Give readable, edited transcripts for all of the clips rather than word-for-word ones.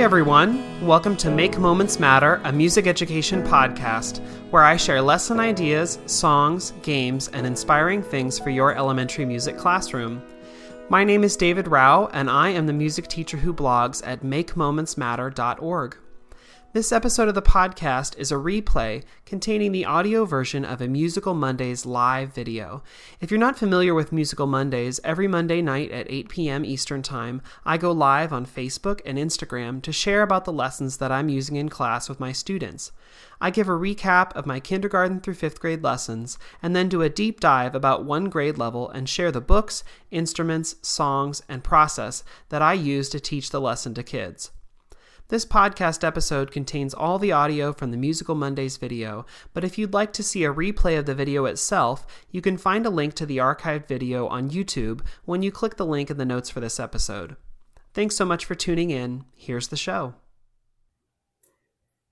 everyone. Welcome to Make Moments Matter, a music education podcast where I share lesson ideas, songs, games, and inspiring things for your elementary music classroom. My name is David Rao, and I am the music teacher who blogs at makemomentsmatter.org. This episode of the podcast is a replay containing the audio version of a Musical Mondays live video. If you're not familiar with Musical Mondays, every Monday night at 8 p.m. Eastern Time, I go live on Facebook and Instagram to share about the lessons that I'm using in class with my students. I give a recap of my kindergarten through 5th grade lessons, and then do a deep dive about one grade level and share the books, instruments, songs, and process that I use to teach the lesson to kids. This podcast episode contains all the audio from the Musical Mondays video, but if you'd like to see a replay of the video itself, you can find a link to the archived video on YouTube when you click the link in the notes for this episode. Thanks so much for tuning in. Here's the show.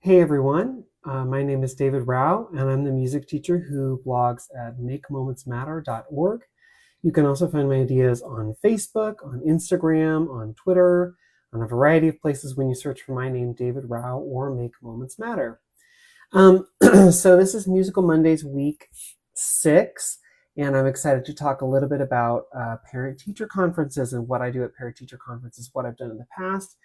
Hey everyone, my name is David Rao, and I'm the music teacher who blogs at makemomentsmatter.org. You can also find my ideas on Facebook, on Instagram, on Twitter, on a variety of places when you search for my name, David Rao, or Make Moments Matter. So this is Musical Mondays week 6, and I'm excited to talk a little bit about parent-teacher conferences and what I do at parent-teacher conferences, what I've done in the past,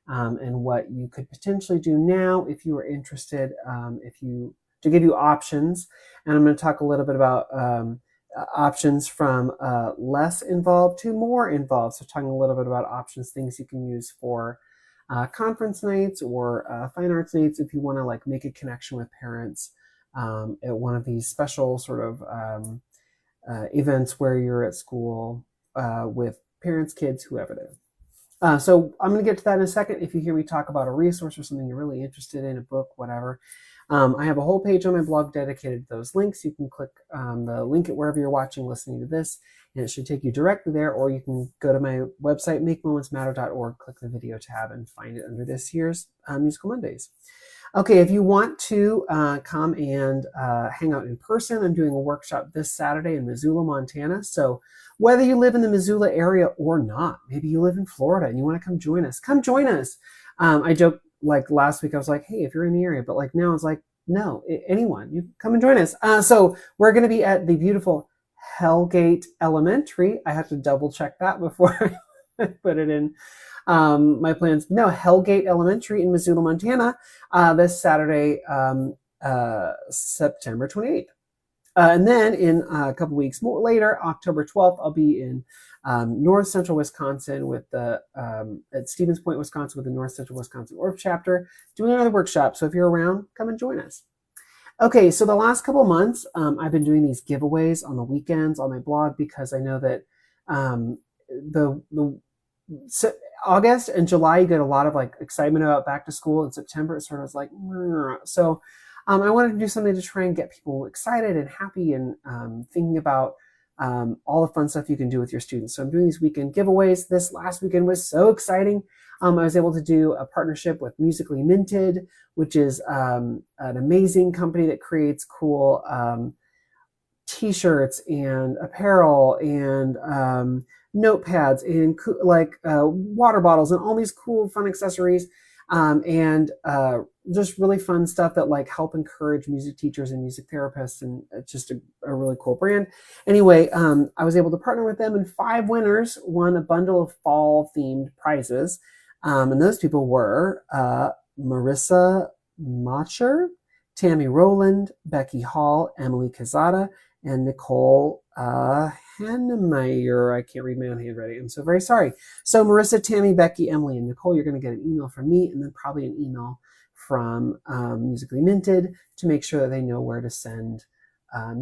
and what you could potentially do now if you are interested, to give you options. And I'm going to talk a little bit about options from less involved to more involved. So talking a little bit about options, things you can use for conference nights or fine arts nights if you want to make a connection with parents at one of these special sort of events where you're at school with parents, kids, whoever it is. So I'm going to get to that in a second. If you hear me talk about a resource or something you're really interested in, a book, whatever, I have a whole page on my blog dedicated to those links. You can click the link at wherever you're watching, listening to this, and it should take you directly there, or you can go to my website, makemomentsmatter.org, click the video tab, and find it under this year's Musical Mondays. Okay, if you want to come and hang out in person, I'm doing a workshop this Saturday in Missoula, Montana. So whether you live in the Missoula area or not, maybe you live in Florida and you want to come join us, come join us. I joked last week, I was like, hey, if you're in the area, but now it's no, anyone, you come and join us. So we're going to be at the beautiful Hellgate Elementary. I have to double check that before I put it in my plans. No, Hellgate Elementary in Missoula, Montana, this Saturday, September 28th. And then in a couple weeks more later, October 12th, I'll be in North Central Wisconsin with at Stevens Point, Wisconsin, with the North Central Wisconsin Orff chapter, doing another workshop. So if you're around, come and join us. Okay, so the last couple months, I've been doing these giveaways on the weekends on my blog because I know that August and July, you get a lot of excitement about back to school. In September, it sort of was so. I wanted to do something to try and get people excited and happy and thinking about all the fun stuff you can do with your students. So I'm doing these weekend giveaways. This last weekend was so exciting. I was able to do a partnership with Musically Minted, which is an amazing company that creates cool t-shirts and apparel and notepads and water bottles and all these cool fun accessories. And just really fun stuff that help encourage music teachers and music therapists, and it's just a really cool brand. Anyway, I was able to partner with them, and 5 winners won a bundle of fall themed prizes. And those people were Marissa Macher, Tammy Rowland, Becky Hall, Emily Kazada, and Nicole Hannemeyer. I can't read my own handwriting. I'm so very sorry. So Marissa, Tammy, Becky, Emily, and Nicole, you're going to get an email from me, and then probably an email from Musically Minted to make sure that they know where to send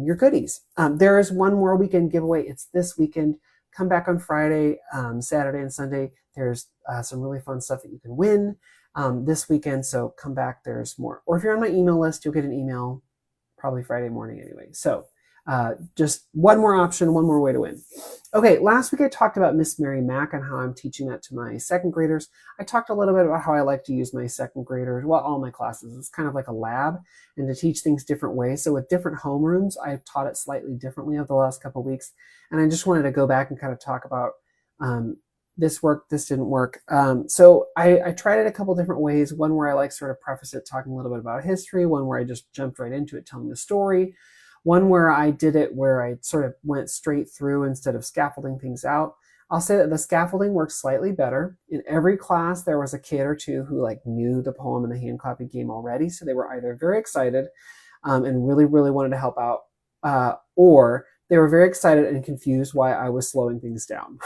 your goodies. There is one more weekend giveaway. It's this weekend. Come back on Friday, Saturday, and Sunday. There's some really fun stuff that you can win this weekend. So come back. There's more. Or if you're on my email list, you'll get an email probably Friday morning anyway. So just one more option, one more way to win. Okay, last week I talked about Miss Mary Mack and how I'm teaching that to my second graders. I talked a little bit about how I like to use my second graders, all my classes. It's kind of like a lab, and to teach things different ways. So with different homerooms, I've taught it slightly differently over the last couple of weeks. And I just wanted to go back and kind of talk about this didn't work. So I tried it a couple different ways. One where I like sort of preface it talking a little bit about history, one where I just jumped right into it telling the story, one where I did it where I sort of went straight through instead of scaffolding things out. I'll say that the scaffolding works slightly better. In every class, there was a kid or two who like knew the poem and the hand clapping game already. So they were either very excited and really, really wanted to help out, or they were very excited and confused why I was slowing things down.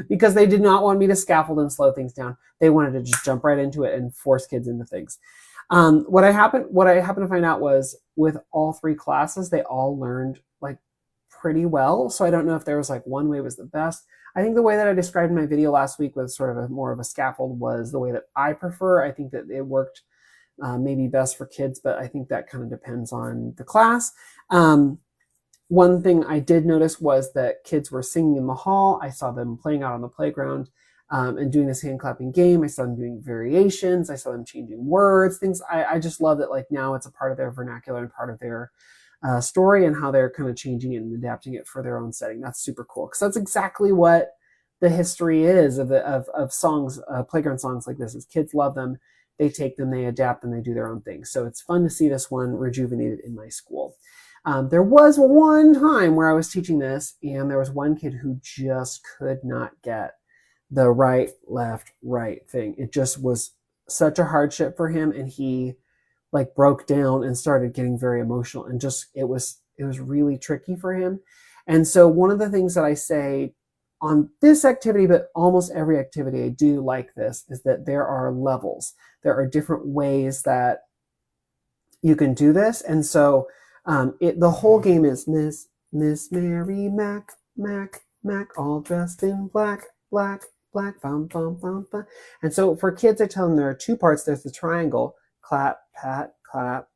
Because they did not want me to scaffold and slow things down. They wanted to just jump right into it and force kids into things. What I happened to find out was with all three classes, they all learned like pretty well. So I don't know if there was like one way was the best. I think the way that I described in my video last week with sort of more of a scaffold was the way that I prefer. I think that it worked maybe best for kids, but I think that kind of depends on the class. One thing I did notice was that kids were singing in the hall. I saw them playing out on the playground and doing this hand clapping game. I saw them doing variations. I saw them changing words, things. I just love that like now it's a part of their vernacular and part of their story and how they're kind of changing it and adapting it for their own setting. That's super cool because that's exactly what the history is of songs, playground songs like this. Is kids love them. They take them, they adapt, and they do their own thing. So it's fun to see this one rejuvenated in my school. There was one time where I was teaching this and there was one kid who just could not get the right, left, right thing. It just was such a hardship for him, and he like broke down and started getting very emotional, and just it was really tricky for him. And so one of the things that I say on this activity, but almost every activity I do like this, is that there are levels. There are different ways that you can do this. And so the whole game is Miss Mary Mac, Mac, Mac, all dressed in black, black, black, bum, bum, bum, bum. And so for kids, I tell them there are two parts. There's the triangle, clap, pat, clap.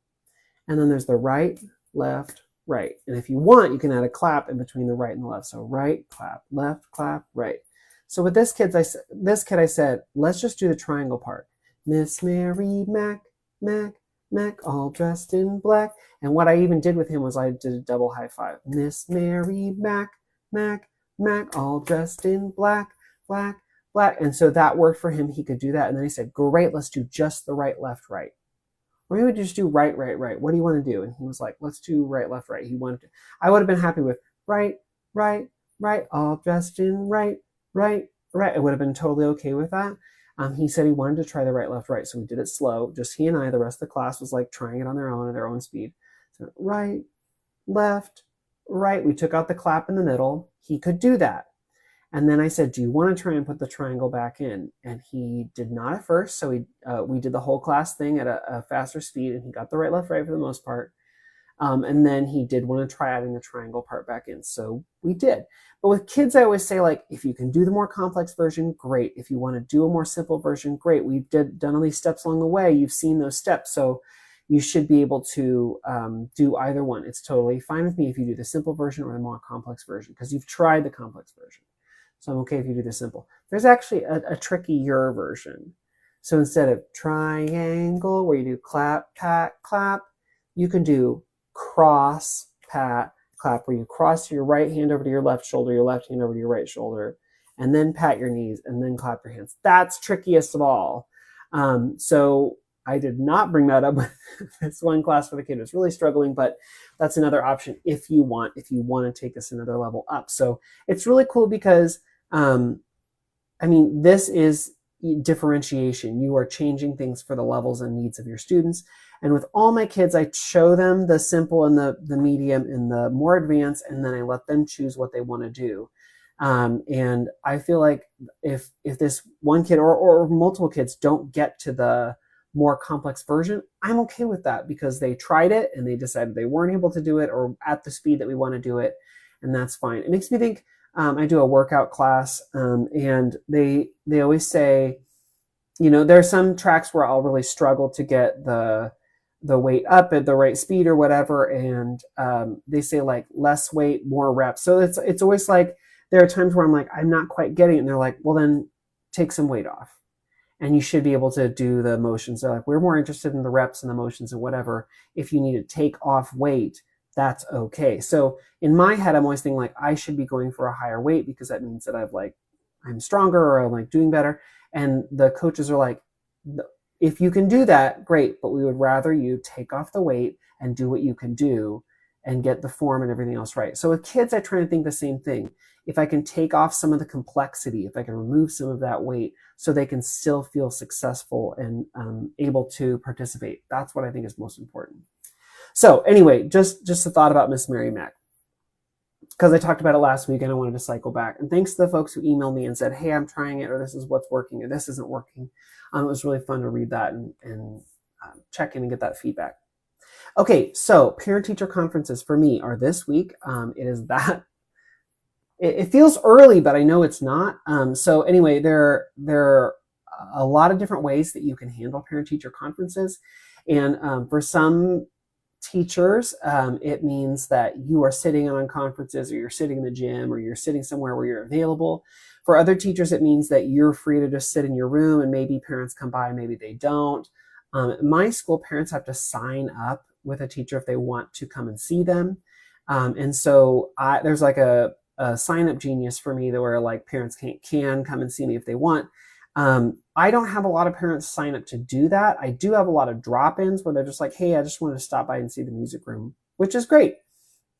And then there's the right, left, right. And if you want, you can add a clap in between the right and the left. So right, clap, left, clap, right. So with this kid, I said, let's just do the triangle part. Miss Mary Mac, Mac, Mac, all dressed in black. And what I even did with him was I did a double high five. Miss Mary Mac, Mac, Mac, all dressed in black, black, black. And so that worked for him. He could do that. And then he said, great, let's do just the right, left, right. Or maybe we just do right, right, right. What do you want to do? And he was like, let's do right, left, right. He wanted to. I would have been happy with right, right, right, all dressed in right, right, right. I would have been totally okay with that. He said he wanted to try the right, left, right. So we did it slow. Just he and I. The rest of the class was like trying it on their own at their own speed. So right, left, right. We took out the clap in the middle. He could do that. And then I said, do you want to try and put the triangle back in? And he did not at first. So we did the whole class thing at a faster speed, and he got the right, left, right for the most part. And then he did want to try adding the triangle part back in. So we did. But with kids, I always say, like, if you can do the more complex version, great. If you want to do a more simple version, great. We've done all these steps along the way. You've seen those steps. So you should be able to do either one. It's totally fine with me if you do the simple version or the more complex version, because you've tried the complex version. So I'm okay if you do the simple. There's actually a trickier version. So instead of triangle, where you do clap, pat, clap, you can do cross, pat, clap, where you cross your right hand over to your left shoulder, your left hand over to your right shoulder, and then pat your knees, and then clap your hands. That's trickiest of all. So I did not bring that up with this one class for the kid who was really struggling, but that's another option if you want to take this another level up. So it's really cool because, this is differentiation. You are changing things for the levels and needs of your students. And with all my kids, I show them the simple and the medium and the more advanced, and then I let them choose what they want to do. And I feel like if this one kid or multiple kids don't get to the more complex version, I'm okay with that because they tried it and they decided they weren't able to do it or at the speed that we want to do it. And that's fine. It makes me think, I do a workout class, and they always say, there's some tracks where I'll really struggle to get the weight up at the right speed or whatever. And they say like less weight, more reps. So it's always like, there are times where I'm like, I'm not quite getting it. And they're like, well, then take some weight off. And you should be able to do the motions. They're like, we're more interested in the reps and the motions and whatever. If you need to take off weight, that's okay. So in my head, I'm always thinking like, I should be going for a higher weight because that means that I've like, I'm stronger or I'm like doing better. And the coaches are like, if you can do that, great, but we would rather you take off the weight and do what you can do and get the form and everything else right. So with kids, I try to think the same thing. If I can take off some of the complexity, if I can remove some of that weight so they can still feel successful and able to participate, that's what I think is most important. So anyway, just a thought about Miss Mary Mac, because I talked about it last week and I wanted to cycle back. And thanks to the folks who emailed me and said, hey, I'm trying it, or this is what's working, or this isn't working. It was really fun to read that and check in and get that feedback. Okay, so parent-teacher conferences for me are this week. It is that. It feels early, but I know it's not. So anyway, there are a lot of different ways that you can handle parent-teacher conferences. And for some teachers, it means that you are sitting on conferences, or you're sitting in the gym, or you're sitting somewhere where you're available. For other teachers, it means that you're free to just sit in your room, and maybe parents come by, maybe they don't. My school, parents have to sign up with a teacher if they want to come and see them. And so there's like a sign up genius for me, that where like parents can come and see me if they want. I don't have a lot of parents sign up to do that. I do have a lot of drop-ins where they're just like, hey, I just wanted to stop by and see the music room, which is great.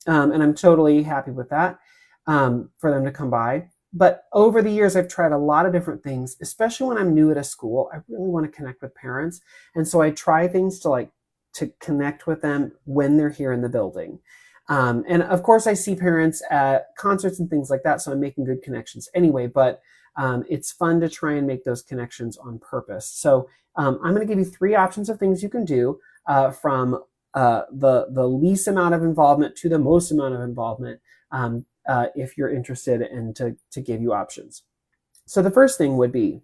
And I'm totally happy with that, for them to come by. But over the years, I've tried a lot of different things, especially when I'm new at a school. I really want to connect with parents. And so I try things to connect with them when they're here in the building. And of course, I see parents at concerts and things like that, so I'm making good connections anyway, but it's fun to try and make those connections on purpose. So I'm going to give you 3 options of things you can do, from the least amount of involvement to the most amount of involvement, if you're interested, and to give you options. So the first thing would be,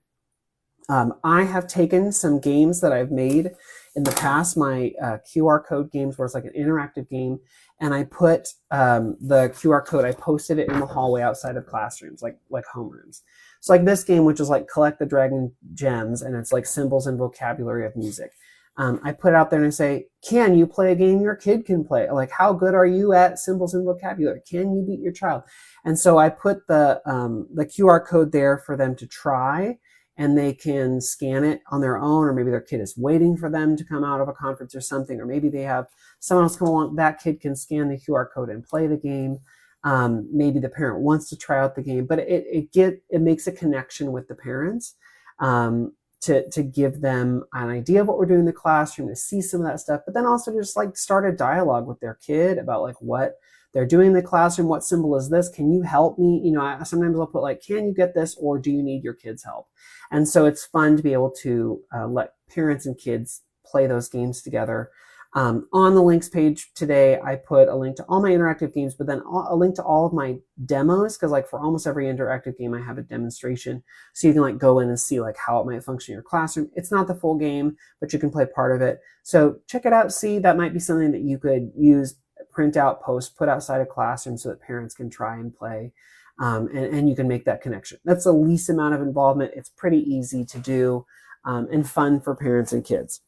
I have taken some games that I've made in the past, my QR code games, where it's like an interactive game, and I put the QR code, I posted it in the hallway outside of classrooms, like homerooms. So like this game, which is like Collect the Dragon Gems, and it's like symbols and vocabulary of music. I put it out there and I say, can you play a game your kid can play? Like, how good are you at symbols and vocabulary? Can you beat your child? And so I put the QR code there for them to try, and they can scan it on their own, or maybe their kid is waiting for them to come out of a conference or something, or maybe they have someone else come along. That kid can scan the QR code and play the game. Maybe the parent wants to try out the game, but it makes a connection with the parents, to give them an idea of what we're doing in the classroom, to see some of that stuff, but then also just like start a dialogue with their kid about like what they're doing in the classroom. What symbol is this? Can you help me? Sometimes I'll put like, can you get this, or do you need your kids' help? And so it's fun to be able to let parents and kids play those games together. On the links page today, I put a link to all my interactive games, but then a link to all of my demos, because like for almost every interactive game, I have a demonstration. So you can like go in and see like how it might function in your classroom. It's not the full game, but you can play part of it. So check it out. See, that might be something that you could use, print out, post, put outside a classroom so that parents can try and play. And you can make that connection. That's the least amount of involvement. It's pretty easy to do, and fun for parents and kids.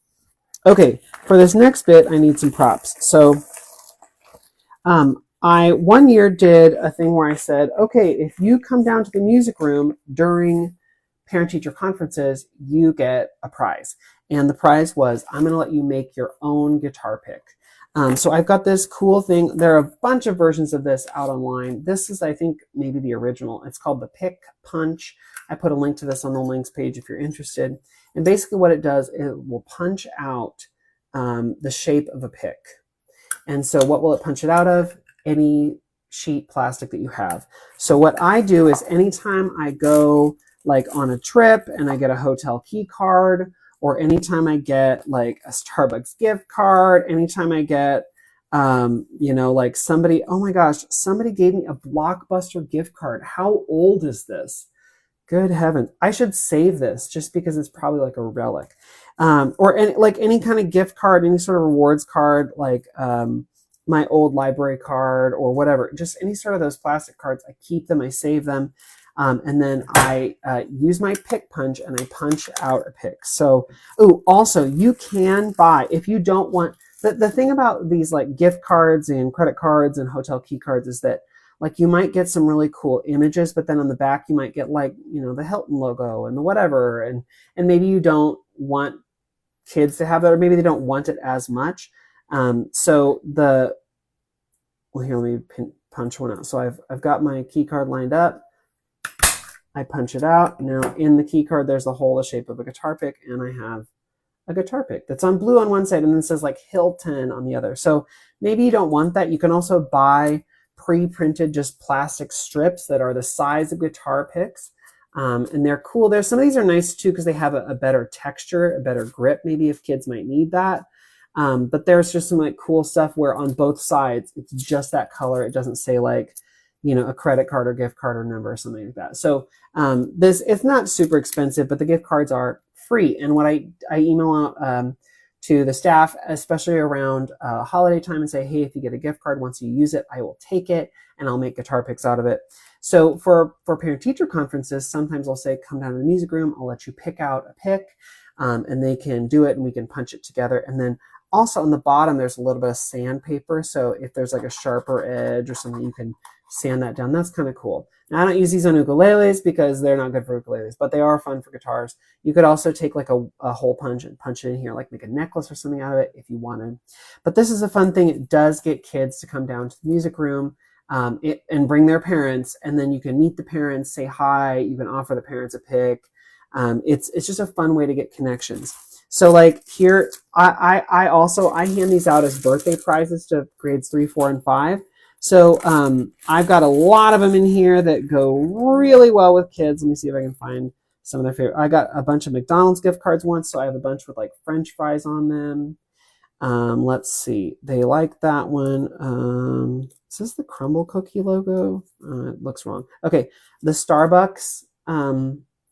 Okay, for this next bit, I need some props. So I one year did a thing where I said, okay, if you come down to the music room during parent-teacher conferences, you get a prize. And the prize was, I'm going to let you make your own guitar pick. So I've got this cool thing. There are a bunch of versions of this out online. This is, I think, maybe the original. It's called the Pick Punch. I put a link to this on the links page if you're interested. And basically what it does, it will punch out the shape of a pick. And so what will it punch it out of? Any sheet plastic that you have. So what I do is anytime I go like on a trip and I get a hotel key card, or anytime I get like a Starbucks gift card, anytime I get, like somebody, oh my gosh, somebody gave me a Blockbuster gift card. How old is this? Good heavens. I should save this just because it's probably like a relic. Or any kind of gift card, any sort of rewards card, like my old library card or whatever, just any sort of those plastic cards. I keep them, I save them. And then I use my pick punch and I punch out a pick. So, also you can buy, if you don't want, the thing about these like gift cards and credit cards and hotel key cards is that like you might get some really cool images, but then on the back you might get like, the Hilton logo and the whatever, and maybe you don't want kids to have that, or maybe they don't want it as much. So here, let me punch one out. So I've got my key card lined up. I punch it out. Now in the key card, there's the hole the shape of a guitar pick, and I have a guitar pick that's on blue on one side and then it says like Hilton on the other. So maybe you don't want that. You can also buy pre-printed just plastic strips that are the size of guitar picks. And they're cool. Some of these are nice too because they have a better texture, a better grip, maybe if kids might need that. But there's just some like cool stuff where on both sides, it's just that color. It doesn't say like, a credit card or gift card or number or something like that. So it's not super expensive, but the gift cards are free. And what I email out to the staff, especially around holiday time, and say, hey, if you get a gift card, once you use it, I will take it and I'll make guitar picks out of it. So for parent-teacher conferences, sometimes I'll say, come down to the music room, I'll let you pick out a pick, and they can do it and we can punch it together. And then also on the bottom, there's a little bit of sandpaper. So if there's like a sharper edge or something, you can sand that down. That's kind of cool. Now, I don't use these on ukuleles because they're not good for ukuleles, but they are fun for guitars. You could also take like a hole punch and punch it in here, like make a necklace or something out of it if you wanted. But this is a fun thing. It does get kids to come down to the music room and bring their parents, and then you can meet the parents, say hi, you can offer the parents a pick. It's just a fun way to get connections. So like here, I hand these out as birthday prizes to grades 3, 4, and 5. So I've got a lot of them in here that go really well with kids. Let me see if I can find some of their favorite. I got a bunch of McDonald's gift cards once, so I have a bunch with like French fries on them. Let's see. They like that one. Is this the Crumble Cookie logo? It looks wrong. Okay, the Starbucks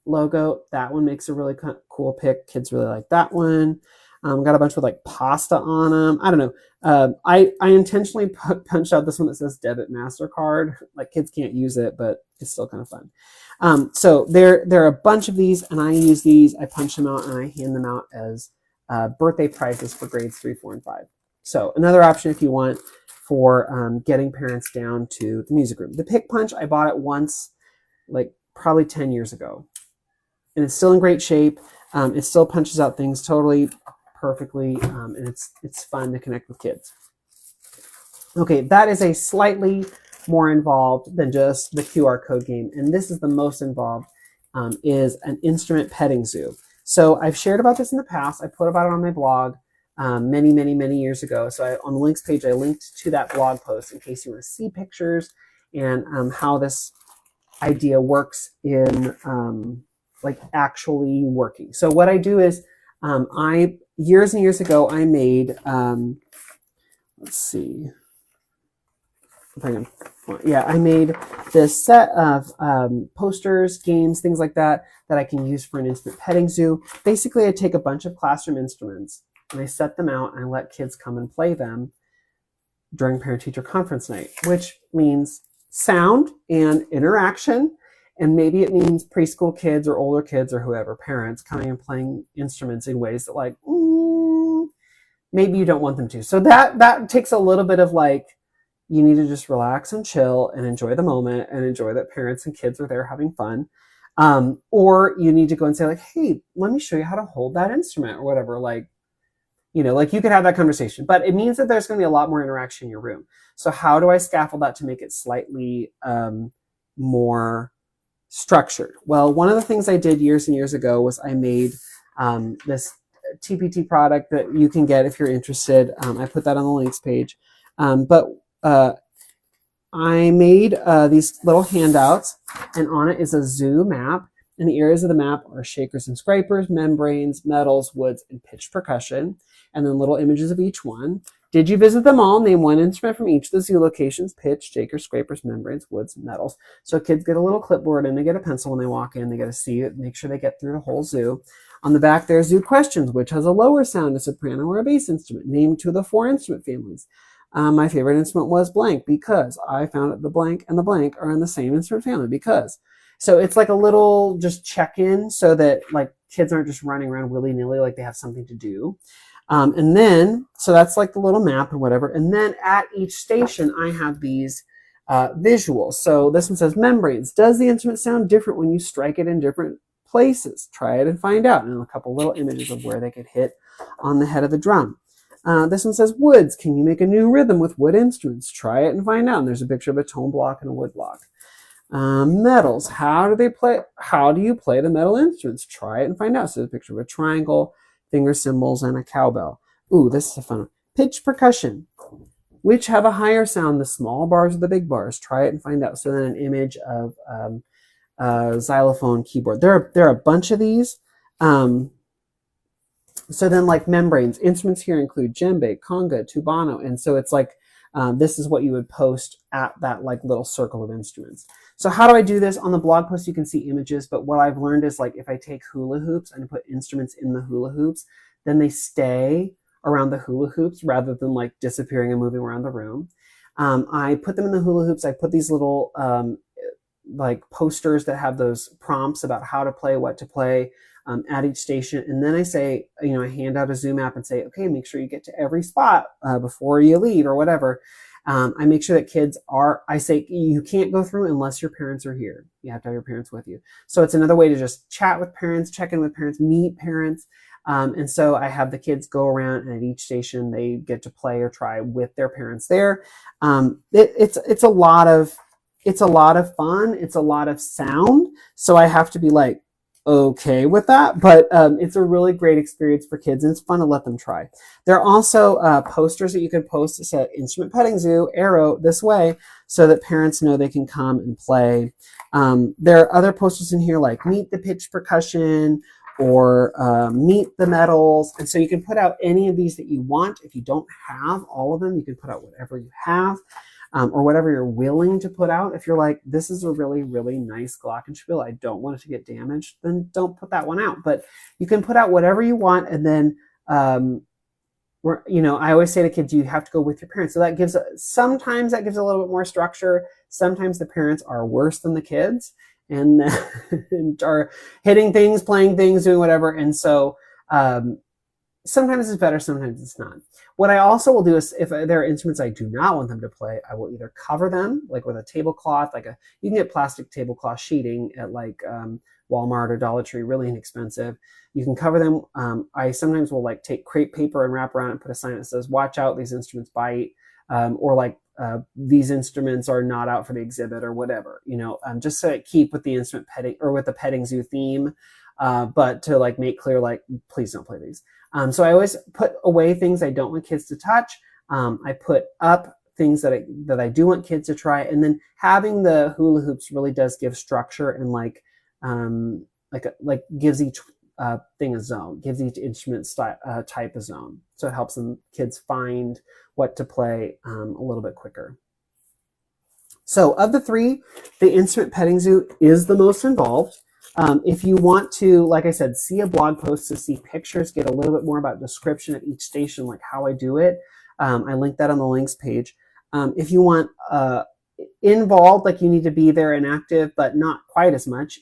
logo. That one makes a really cool pick. Kids really like that one. Got a bunch with like pasta on them. I don't know. I intentionally punched out this one that says Debit MasterCard. Like kids can't use it, but it's still kind of fun. So there are a bunch of these, and I use these. I punch them out and I hand them out as birthday prizes for grades 3, 4, and 5. So another option if you want for getting parents down to the music room. The Pick Punch, I bought it once, like probably 10 years ago, and it's still in great shape. It still punches out things totally perfectly, and it's fun to connect with kids. Okay, that is a slightly more involved than just the QR code game, and this is the most involved, is an instrument petting zoo. So I've shared about this in the past. I put about it on my blog many years ago. So on the links page, I linked to that blog post in case you want to see pictures and how this idea works in like actually working. So what I do is years and years ago, I made, let's see if I can, I made this set of posters, games, things like that I can use for an instrument petting zoo. Basically, I take a bunch of classroom instruments and I set them out and I let kids come and play them during parent-teacher conference night, which means sound and interaction. And maybe it means preschool kids or older kids or whoever, parents coming and playing instruments in ways that like, maybe you don't want them to. So that takes a little bit of like, you need to just relax and chill and enjoy the moment and enjoy that parents and kids are there having fun. Or you need to go and say like, hey, let me show you how to hold that instrument or whatever. Like, like you could have that conversation, but it means that there's going to be a lot more interaction in your room. So how do I scaffold that to make it slightly more structured? Well, one of the things I did years and years ago was I made this TPT product that you can get if you're interested. I put that on the links page. But I made these little handouts, and on it is a zoo map. And the areas of the map are shakers and scrapers, membranes, metals, woods, and pitched percussion. And then little images of each one. Did you visit them all? Name one instrument from each of the zoo locations: pitch, shakers, scrapers, membranes, woods, and metals. So kids get a little clipboard and they get a pencil when they walk in. They get to see it, make sure they get through the whole zoo. On the back, there's zoo questions. Which has a lower sound, a soprano or a bass instrument? Name 2 of the 4 instrument families. My favorite instrument was blank because I found that the blank and the blank are in the same instrument family because. So it's like a little just check-in so that like kids aren't just running around willy-nilly, like they have something to do. And then, so that's like the little map and whatever. And then at each station, I have these Visual. So this one says membranes. Does the instrument sound different when you strike it in different places? Try it and find out. And a couple little images of where they could hit on the head of the drum. This one says woods. Can you make a new rhythm with wood instruments? Try it and find out. And there's a picture of a tone block and a wood block. Metals. How do you play the metal instruments? Try it and find out. So there's a picture of a triangle, finger cymbals, and a cowbell. Ooh, this is a fun one. Pitch percussion. Which have a higher sound, the small bars or the big bars? Try it and find out. So then an image of xylophone keyboard. There are a bunch of these. So then like membranes, instruments here include djembe, conga, tubano. And so it's like, this is what you would post at that like little circle of instruments. So how do I do this? On the blog post, you can see images, but what I've learned is like if I take hula hoops and put instruments in the hula hoops, then they stay around the hula hoops rather than like disappearing and moving around the room. I put them in the hula hoops. I put these little like posters that have those prompts about how to play, what to play at each station. And then I say, I hand out a Zoom app and say, okay, make sure you get to every spot before you leave or whatever. I make sure that I say you can't go through unless your parents are here. You have to have your parents with you. So it's another way to just chat with parents, check in with parents, meet parents. And so I have the kids go around, and at each station they get to play or try with their parents there. It's a lot of fun. It's a lot of sound. So I have to be like, okay with that, but it's a really great experience for kids, and it's fun to let them try. There are also posters that you can post that say Instrument Petting Zoo, arrow this way, so that parents know they can come and play. There are other posters in here like meet the pitch percussion or meet the metals. And so you can put out any of these that you want. If you don't have all of them, you can put out whatever you have. Or whatever you're willing to put out. If you're like, this is a really, really nice glockenspiel, I don't want it to get damaged, then don't put that one out. But you can put out whatever you want, and then, I always say to kids, you have to go with your parents. So sometimes that gives a little bit more structure. Sometimes the parents are worse than the kids and, and are hitting things, playing things, doing whatever. And so sometimes it's better, sometimes it's not. What I also will do is if there are instruments I do not want them to play, I will either cover them like with a tablecloth, you can get plastic tablecloth sheeting at like Walmart or Dollar Tree, really inexpensive. You can cover them. I sometimes will like take crepe paper and wrap around it and put a sign that says, watch out, these instruments bite, or like these instruments are not out for the exhibit or whatever, just to keep with the instrument petting or with the petting zoo theme, but to like make clear, like, please don't play these. So I always put away things I don't want kids to touch. I put up things that I do want kids to try. And then having the hula hoops really does give structure and gives each thing a zone, gives each instrument type a zone. So it helps kids find what to play a little bit quicker. So of the three, the Instrument Petting Zoo is the most involved. If you want to, like I said, see a blog post to see pictures, get a little bit more about description of each station, like how I do it, I link that on the links page. If you want involved, like you need to be there and active, but not quite as much,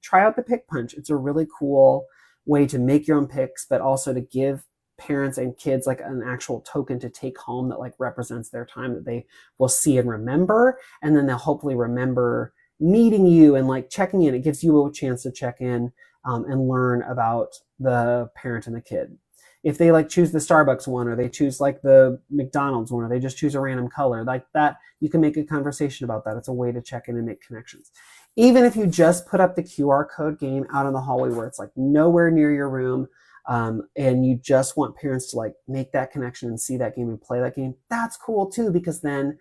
try out the Pick Punch. It's a really cool way to make your own picks, but also to give parents and kids like an actual token to take home that like represents their time that they will see and remember, and then they'll hopefully remember meeting you and like checking in. It gives you a chance to check in and learn about the parent and the kid. If they like choose the Starbucks one, or they choose like the McDonald's one, or they just choose a random color like that, you can make a conversation about that. It's a way to check in and make connections. Even if you just put up the QR code game out in the hallway where it's like nowhere near your room, and you just want parents to like make that connection and see that game and play that game, that's cool too, because then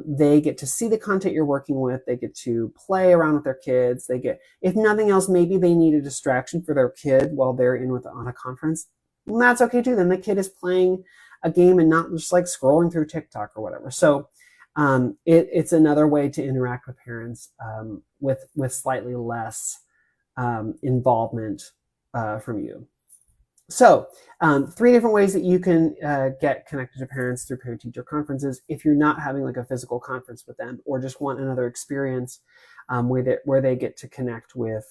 they get to see the content you're working with. They get to play around with their kids. If nothing else, maybe they need a distraction for their kid while they're on a conference. And that's okay too. Then the kid is playing a game and not just like scrolling through TikTok or whatever. So it's another way to interact with parents with slightly less involvement from you. So 3 different ways that you can get connected to parents through parent-teacher conferences if you're not having like a physical conference with them, or just want another experience where they get to connect with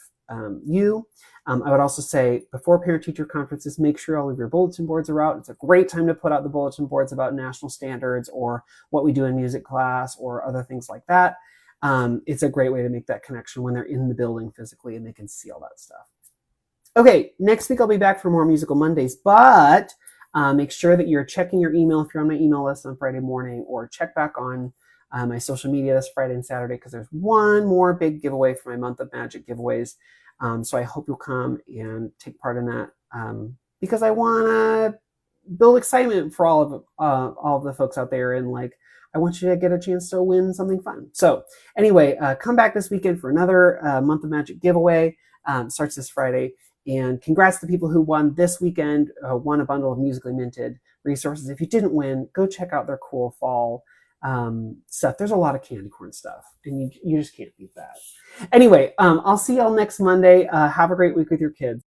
you. I would also say before parent-teacher conferences, make sure all of your bulletin boards are out. It's a great time to put out the bulletin boards about national standards or what we do in music class or other things like that. It's a great way to make that connection when they're in the building physically and they can see all that stuff. Okay, next week I'll be back for more Musical Mondays, but make sure that you're checking your email if you're on my email list on Friday morning, or check back on my social media this Friday and Saturday, because there's one more big giveaway for my Month of Magic giveaways. So I hope you'll come and take part in that, because I want to build excitement for all of the folks out there, and like I want you to get a chance to win something fun. So anyway, come back this weekend for another Month of Magic giveaway. Starts this Friday. And congrats to people who won this weekend, won a bundle of Musically Minted resources. If you didn't win, go check out their cool fall stuff. There's a lot of candy corn stuff, and you just can't beat that. Anyway, I'll see y'all next Monday. Have a great week with your kids.